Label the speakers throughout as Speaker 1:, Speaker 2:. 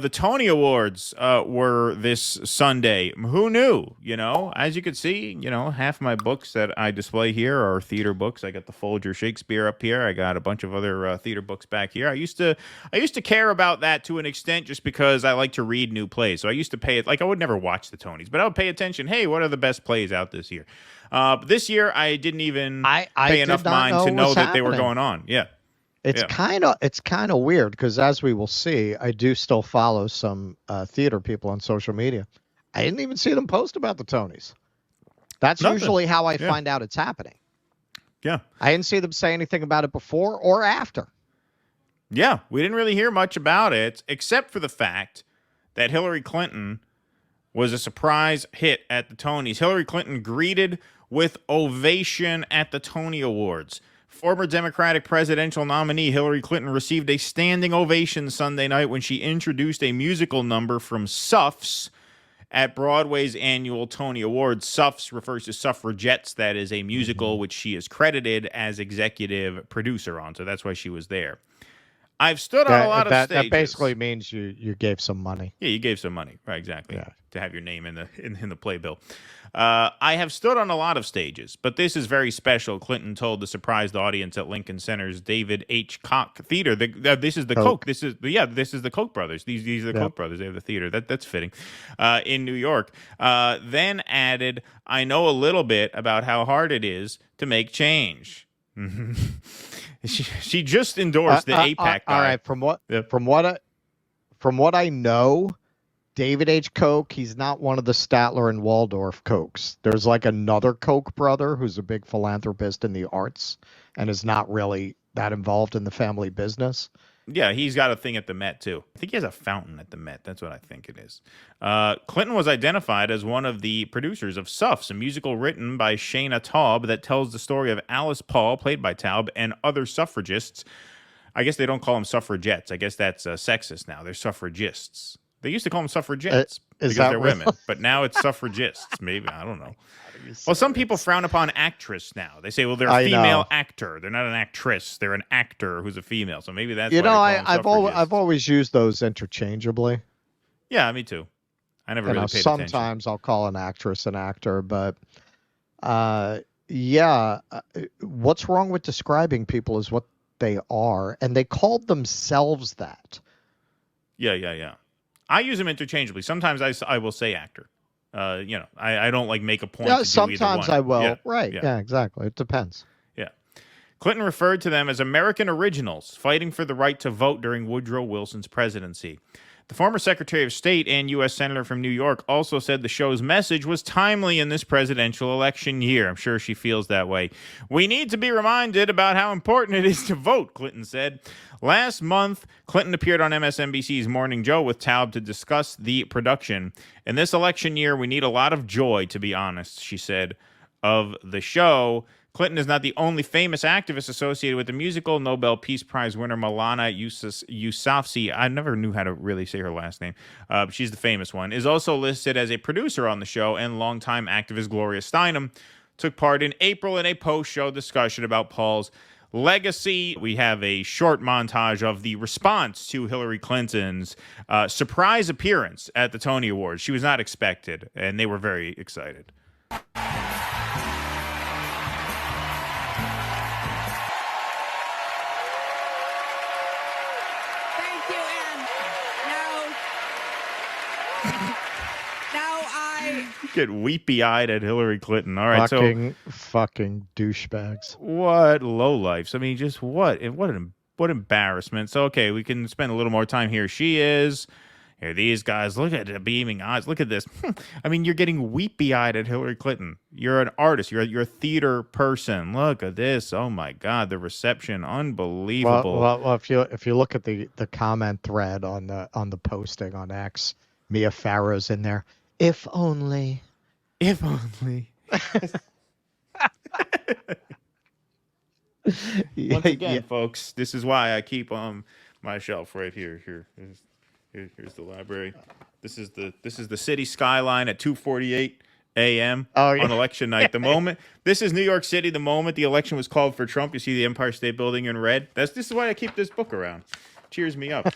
Speaker 1: The Tony Awards were this Sunday. Who knew? As you can see, half my books that I display here are theater books. I got the Folger Shakespeare up here. I got a bunch of other theater books back here. I used to care about that to an extent, just because I like to read new plays. So I used to pay it. Like, I would never watch the Tonys, but I would pay attention. Hey, what are the best plays out this year? This year, I didn't even pay enough mind to know that they were going on. Yeah.
Speaker 2: It's kind of weird, because as we will see, I do still follow some theater people on social media. I didn't even see them post about the Tonys. That's usually how I find out it's happening.
Speaker 1: Yeah.
Speaker 2: I didn't see them say anything about it before or after.
Speaker 1: Yeah, we didn't really hear much about it, except for the fact that Hillary Clinton was a surprise hit at the Tonys. Hillary Clinton greeted with ovation at the Tony Awards. Former Democratic presidential nominee Hillary Clinton received a standing ovation Sunday night when she introduced a musical number from Suffs at Broadway's annual Tony Awards. Suffs refers to Suffragettes. That is a musical which she is credited as executive producer on, so that's why she was there. I've stood on a lot of stages.
Speaker 2: That basically means you gave some money.
Speaker 1: Yeah, you gave some money, right? Exactly. Yeah. To have your name in the playbill. I have stood on a lot of stages, but this is very special. Clinton told the surprised audience at Lincoln Center's David H. Koch Theater. This is the Koch. This is the Koch brothers. These are the Koch brothers. They have the theater. That's fitting. In New York. Then added, "I know a little bit about how hard it is to make change." She just endorsed the AIPAC guy.
Speaker 2: All right, from what I know, David H. Koch, he's not one of the Statler and Waldorf Kochs. There's like another Koch brother who's a big philanthropist in the arts and is not really that involved in the family business.
Speaker 1: Yeah, he's got a thing at the Met, too. I think he has a fountain at the Met. That's what I think it is. Clinton was identified as one of the producers of Suffs, a musical written by Shana Taub that tells the story of Alice Paul, played by Taub, and other suffragists. I guess they don't call them suffragettes. I guess that's sexist now. They're suffragists. They used to call them suffragettes because they're real? Women, but now it's suffragists. Maybe, I don't know. Well, some people frown upon actress now. They say, well, they're a female actor. They're not an actress. They're an actor who's a female. So maybe that's
Speaker 2: I've always used those interchangeably.
Speaker 1: Yeah, me too. I never really paid attention.
Speaker 2: Sometimes I'll call an actress an actor, but what's wrong with describing people as what they are? And they called themselves that.
Speaker 1: Yeah. I use them interchangeably. Sometimes I will say actor. I don't make a point to do
Speaker 2: sometimes
Speaker 1: either one.
Speaker 2: I will. Yeah. Right. Yeah, exactly. It depends.
Speaker 1: Yeah. Clinton referred to them as American originals, fighting for the right to vote during Woodrow Wilson's presidency. The former Secretary of State and U.S. Senator from New York also said the show's message was timely in this presidential election year. I'm sure she feels that way. "We need to be reminded about how important it is to vote," Clinton said. Last month, Clinton appeared on MSNBC's Morning Joe with Taub to discuss the production. "In this election year, we need a lot of joy, to be honest," she said of the show. Clinton is not the only famous activist associated with the musical. Nobel Peace Prize winner Malala Yousafzai, I never knew how to really say her last name, she's the famous one, is also listed as a producer on the show, and longtime activist Gloria Steinem took part in April in a post-show discussion about Paul's legacy. We have a short montage of the response to Hillary Clinton's surprise appearance at the Tony Awards. She was not expected, and they were very excited. Get weepy-eyed at Hillary Clinton. All right,
Speaker 2: fucking douchebags.
Speaker 1: What lowlifes? I mean, just what embarrassment. So, okay, we can spend a little more time here. She is. Here, these guys. Look at the beaming eyes. Look at this. I mean, you're getting weepy-eyed at Hillary Clinton. You're an artist. You're a theater person. Look at this. Oh my God, the reception, unbelievable.
Speaker 2: Well, if you look at the comment thread on the posting on X, Mia Farrow's in there. If only.
Speaker 1: If only. Once again, folks, this is why I keep my shelf right here. Here's the library. This is the city skyline at 2:48 a.m. On election night. This is New York City. The moment the election was called for Trump, you see the Empire State Building in red. This is why I keep this book around. Cheers me up.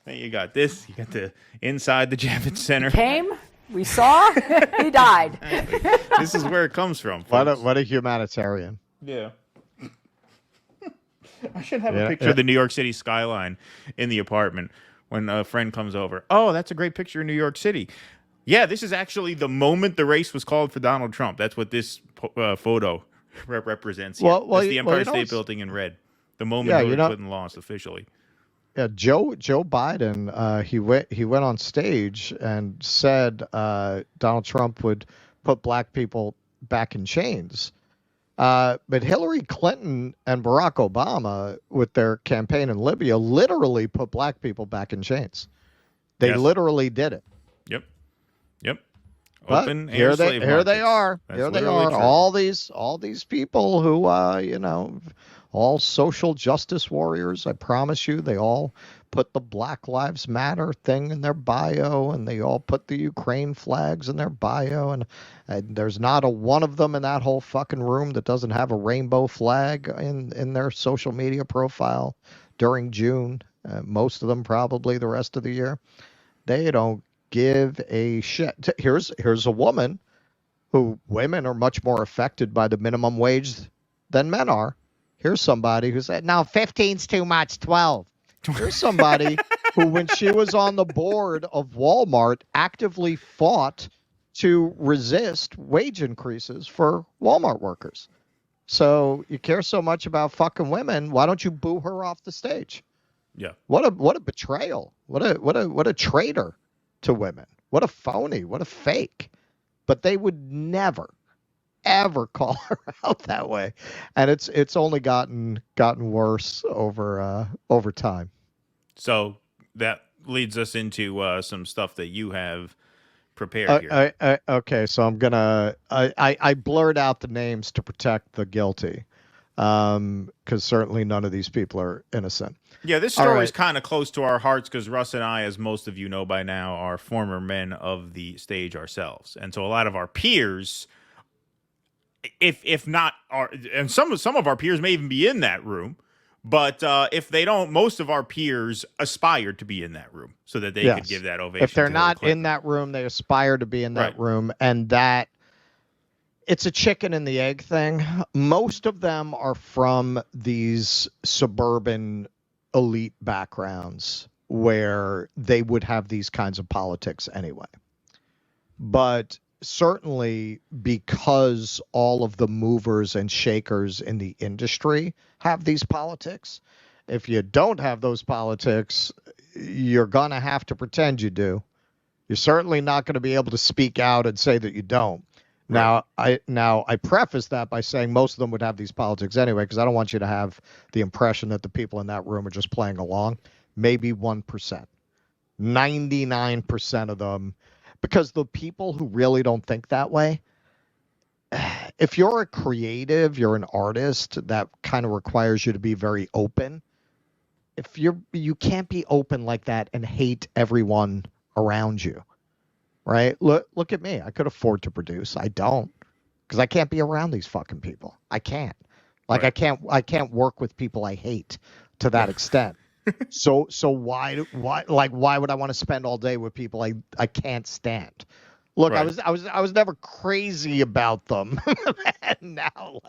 Speaker 1: Then you got this. You got the inside the Javits Center.
Speaker 3: Came, we saw, he died.
Speaker 1: This is where it comes from, folks.
Speaker 2: What a humanitarian.
Speaker 1: Yeah. I should have a picture of the New York City skyline in the apartment when a friend comes over. Oh, that's a great picture of New York City. Yeah, this is actually the moment the race was called for Donald Trump. That's what this photo represents here.
Speaker 2: Well,
Speaker 1: it's the Empire State Building in red. The moment Hillary Clinton lost officially.
Speaker 2: Yeah, Joe Biden, he went on stage and said Donald Trump would put black people back in chains. But Hillary Clinton and Barack Obama, with their campaign in Libya, literally put black people back in chains. They literally did it.
Speaker 1: Yep.
Speaker 2: Open here they are. Here they are. True. All these people who all social justice warriors. I promise you, they all put the Black Lives Matter thing in their bio, and they all put the Ukraine flags in their bio, and there's not a one of them in that whole fucking room that doesn't have a rainbow flag in their social media profile during June. Most of them probably the rest of the year. They don't give a shit. Here's a woman who women are much more affected by the minimum wage than men are. Here's somebody who said, no, 15's too much, 12. Here's somebody who, when she was on the board of Walmart, actively fought to resist wage increases for Walmart workers. So you care so much about fucking women, why don't you boo her off the stage?
Speaker 1: Yeah.
Speaker 2: What a betrayal. What a traitor to women. What a phony. What a fake. But they would never, ever call her out that way, and it's only gotten worse over time.
Speaker 1: So that leads us into some stuff that you have prepared here.
Speaker 2: Okay, so I'm gonna I blurred out the names to protect the guilty, because certainly none of these people are innocent.
Speaker 1: Yeah, this story is kind of close to our hearts because Russ and I, as most of you know by now, are former men of the stage ourselves, and so a lot of our peers, if not and some of our peers may even be in that room, but if they don't, most of our peers aspired to be in that room so that they could give that ovation.
Speaker 2: If they're not in that room, they aspire to be in that room, and that it's a chicken and the egg thing. Most of them are from these suburban elite backgrounds where they would have these kinds of politics anyway. But certainly because all of the movers and shakers in the industry have these politics, if you don't have those politics, you're going to have to pretend you do. You're certainly not going to be able to speak out and say that you don't. Now, I preface that by saying most of them would have these politics anyway, because I don't want you to have the impression that the people in that room are just playing along. Maybe 1%. 99% of them, because the people who really don't think that way, if you're a creative, you're an artist, that kind of requires you to be very open. You can't be open like that and hate everyone around you. Right? Look at me. I could afford to produce. I don't, because I can't be around these fucking people. I can't. I can't work with people I hate to that extent. So why would I want to spend all day with people I can't stand? Look, I was never crazy about them. And now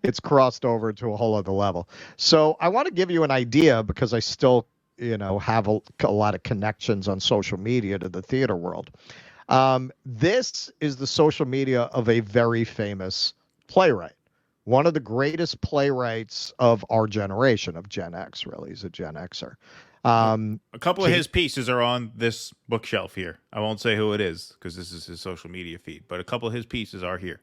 Speaker 2: it's crossed over to a whole other level. So I want to give you an idea, because I still have a lot of connections on social media to the theater world. This is the social media of a very famous playwright, one of the greatest playwrights of our generation, of Gen X. Really, he's a Gen Xer.
Speaker 1: A couple of his pieces are on this bookshelf here. I won't say who it is because this is his social media feed, but a couple of his pieces are here.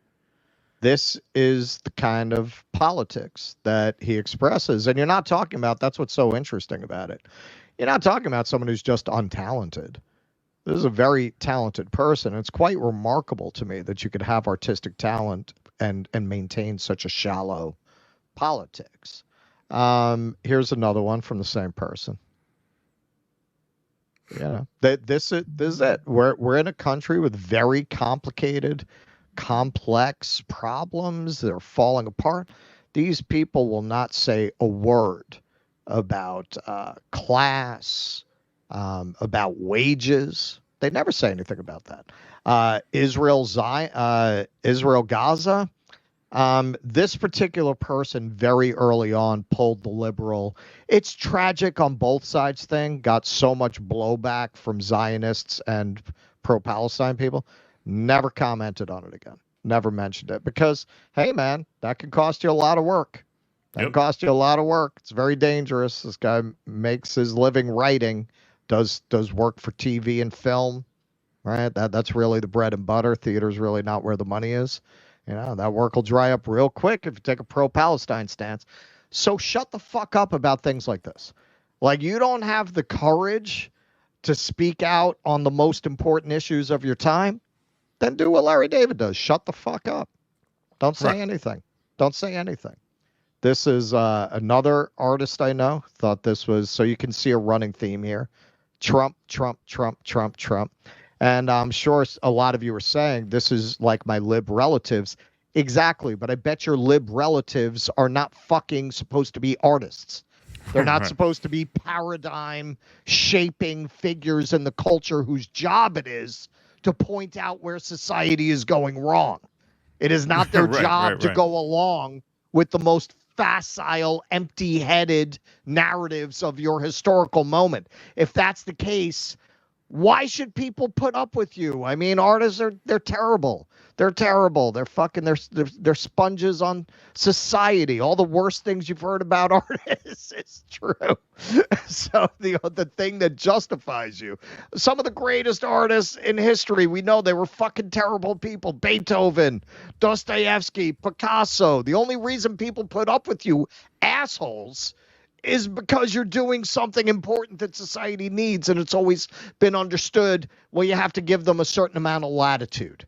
Speaker 2: This is the kind of politics that he expresses. And you're not talking about, that's what's so interesting about it. You're not talking about someone who's just untalented. This is a very talented person. It's quite remarkable to me that you could have artistic talent and maintain such a shallow politics. Here's another one from the same person. This is it. We're in a country with very complicated, complex problems that are falling apart. These people will not say a word about class, about wages. They never say anything about that. Israel Gaza. This particular person very early on pulled the liberal. It's tragic on both sides thing. Got so much blowback from Zionists and pro-Palestine people. Never commented on it again. Never mentioned it because, hey, man, that could cost you a lot of work. That
Speaker 1: Yep.
Speaker 2: can cost you a lot of work. It's very dangerous. This guy makes his living writing, does work for TV and film, right? That's really the bread and butter. Theater's really not where the money is. You know, that work will dry up real quick if you take a pro-Palestine stance. So shut the fuck up about things like this. Like, you don't have the courage to speak out on the most important issues of your time, then do what Larry David does. Shut the fuck up. Don't say anything. Don't say anything. This is another artist I know. Thought this was, so you can see a running theme here. Trump, Trump, Trump, Trump, Trump. And I'm sure a lot of you are saying this is like my lib relatives. Exactly. But I bet your lib relatives are not fucking supposed to be artists. They're not supposed to be paradigm shaping figures in the culture whose job it is to point out where society is going wrong. It is not their job to go along with the most facile, empty-headed narratives of your historical moment. If that's the case, why should people put up with you? I mean, artists they're terrible. They're terrible. They're fucking they're sponges on society. All the worst things you've heard about artists is true. So the thing that justifies you. Some of the greatest artists in history, we know they were fucking terrible people. Beethoven, Dostoevsky, Picasso. The only reason people put up with you assholes is because you're doing something important that society needs, and it's always been understood, well, you have to give them a certain amount of latitude.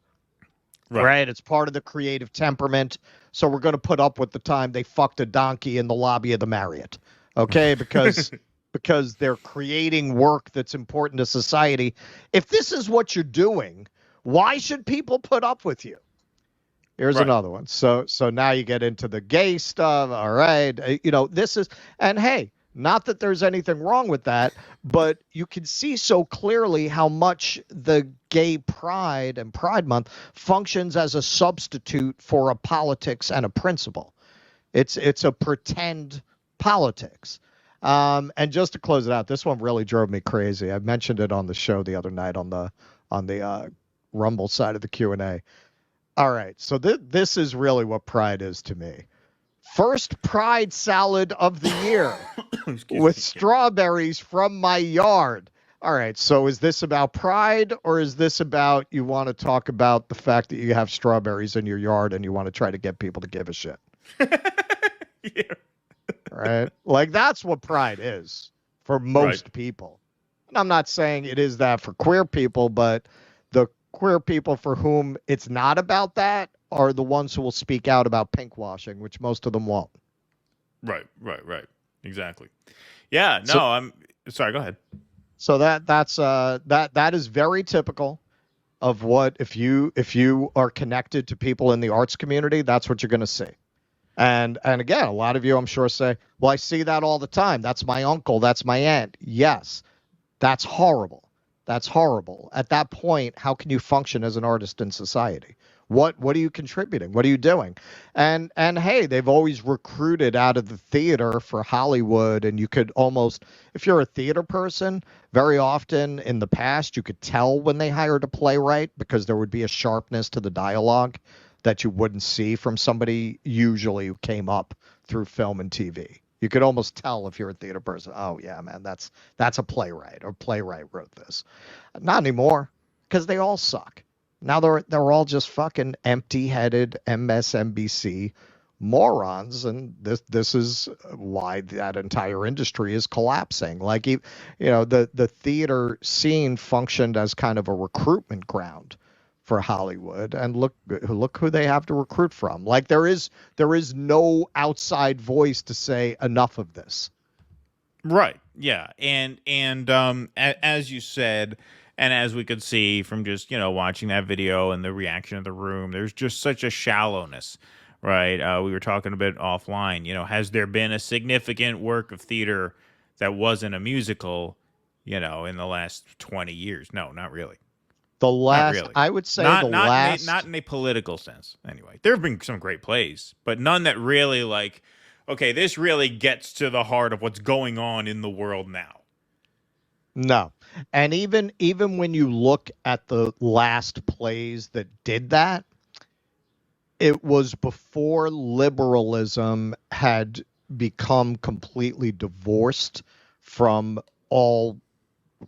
Speaker 2: Right? It's part of the creative temperament. So we're going to put up with the time they fucked a donkey in the lobby of the Marriott. Okay? Because they're creating work that's important to society. If this is what you're doing, why should people put up with you? Here's another one. So now you get into the gay stuff. All right. You know, this is, and hey, not that there's anything wrong with that, but you can see so clearly how much the gay pride and Pride Month functions as a substitute for a politics and a principle. It's a pretend politics. And just to close it out, this one really drove me crazy. I mentioned it on the show the other night on the Rumble side of the Q&A. All right, so this is really what pride is to me. First pride salad of the year with strawberries from my yard. All right, so is this about pride, or is this about you want to talk about the fact that you have strawberries in your yard and you want to try to get people to give a shit?
Speaker 1: Yeah.
Speaker 2: Right? Like, that's what pride is for most people. And I'm not saying it is that for queer people, but the queer people for whom it's not about that are the ones who will speak out about pinkwashing, which most of them won't.
Speaker 1: Right. Exactly. Yeah, no, I'm sorry, go ahead.
Speaker 2: So that is very typical of what, if you are connected to people in the arts community, that's what you're going to see. And again, a lot of you, I'm sure, say, well, I see that all the time. That's my uncle. That's my aunt. Yes, that's horrible. That's horrible. At that point, how can you function as an artist in society? What are you contributing? What are you doing? And hey, they've always recruited out of the theater for Hollywood, and you could almost, if you're a theater person, very often in the past you could tell when they hired a playwright because there would be a sharpness to the dialogue that you wouldn't see from somebody usually who came up through film and TV. You could almost tell if you're a theater person, oh yeah, man, that's a playwright, or playwright wrote this. Not anymore, because they all suck. Now they're all just fucking empty-headed MSNBC morons, and this is why that entire industry is collapsing. Like, you know, the theater scene functioned as kind of a recruitment ground for Hollywood, and look who they have to recruit from. Like, there is no outside voice to say enough of this.
Speaker 1: Right. Yeah. And as you said, and as we could see from just, you know, watching that video and the reaction of the room, there's just such a shallowness, right? We were talking a bit offline, you know, has there been a significant work of theater that wasn't a musical, in the last 20 years. No, not really.
Speaker 2: The
Speaker 1: Not
Speaker 2: last,
Speaker 1: really.
Speaker 2: I would say
Speaker 1: Not
Speaker 2: the
Speaker 1: not
Speaker 2: last,
Speaker 1: not in a political sense. Anyway, there have been some great plays, but none that really okay, this really gets to the heart of what's going on in the world now.
Speaker 2: no. And even when you look at the last plays that did that, it was before liberalism had become completely divorced from all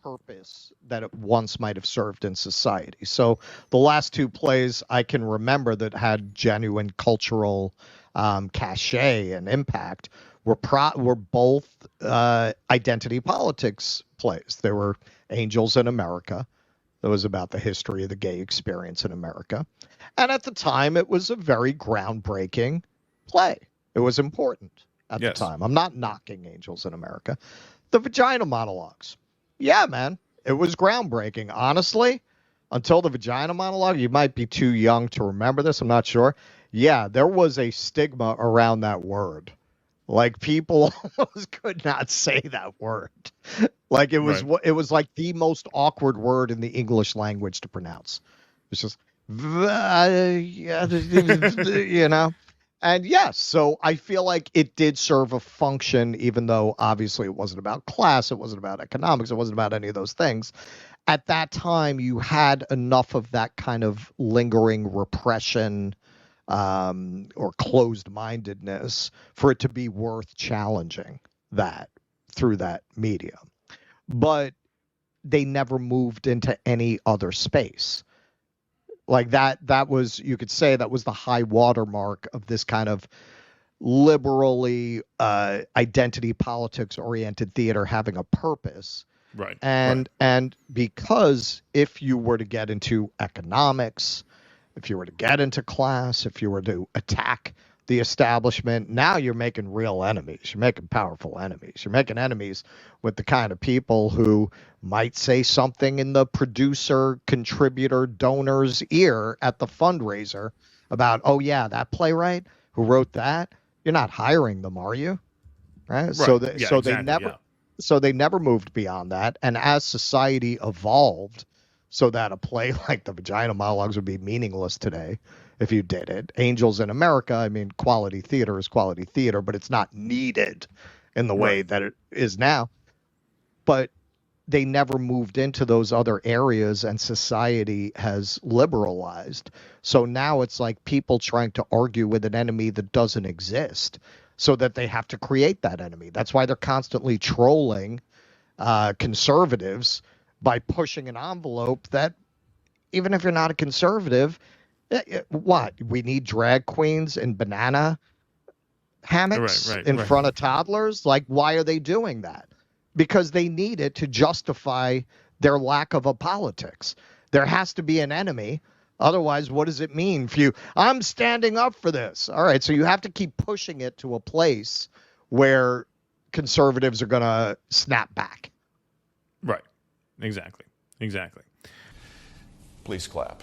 Speaker 2: purpose that it once might have served in society. So the last two plays I can remember that had genuine cultural cachet and impact were both identity politics plays. There were Angels in America. That was about the history of the gay experience in America. And at the time, it was a very groundbreaking play. It was important at the time. I'm not knocking Angels in America. The vagina monologues. Yeah, man. It was groundbreaking. Honestly, until the vagina monologue, you might be too young to remember this. I'm not sure. Yeah, there was a stigma around that word. Like, people almost could not say that word. Like, it was
Speaker 1: Right.
Speaker 2: it was like the most awkward word in the English language to pronounce. It's just, And yes, so I feel like it did serve a function, even though obviously it wasn't about class, it wasn't about economics, it wasn't about any of those things. At that time, you had enough of that kind of lingering repression or closed-mindedness for it to be worth challenging that through that medium. But they never moved into any other space. Like that was, you could say that was the high watermark of this kind of liberally identity politics oriented theater having a purpose.
Speaker 1: Right.
Speaker 2: And because if you were to get into economics, if you were to get into class, if you were to attack the establishment, now you're making real enemies. You're making powerful enemies. You're making enemies with the kind of people who might say something in the producer, contributor, donor's ear at the fundraiser about, oh yeah, that playwright who wrote that, you're not hiring them, are you? Right? So they never moved beyond that. And as society evolved, so that a play like the Vagina Monologues would be meaningless today if you did it. Angels in America, I mean, quality theater is quality theater, but it's not needed in the way that it is now. But they never moved into those other areas, and society has liberalized. So now it's like people trying to argue with an enemy that doesn't exist, so that they have to create that enemy. That's why they're constantly trolling conservatives by pushing an envelope that, even if you're not a conservative, what? We need drag queens in banana hammocks in front of toddlers? Like, why are they doing that? Because they need it to justify their lack of a politics. There has to be an enemy. Otherwise, what does it mean for you? I'm standing up for this. All right, so you have to keep pushing it to a place where conservatives are going to snap back.
Speaker 1: Right. Exactly.
Speaker 4: Please clap.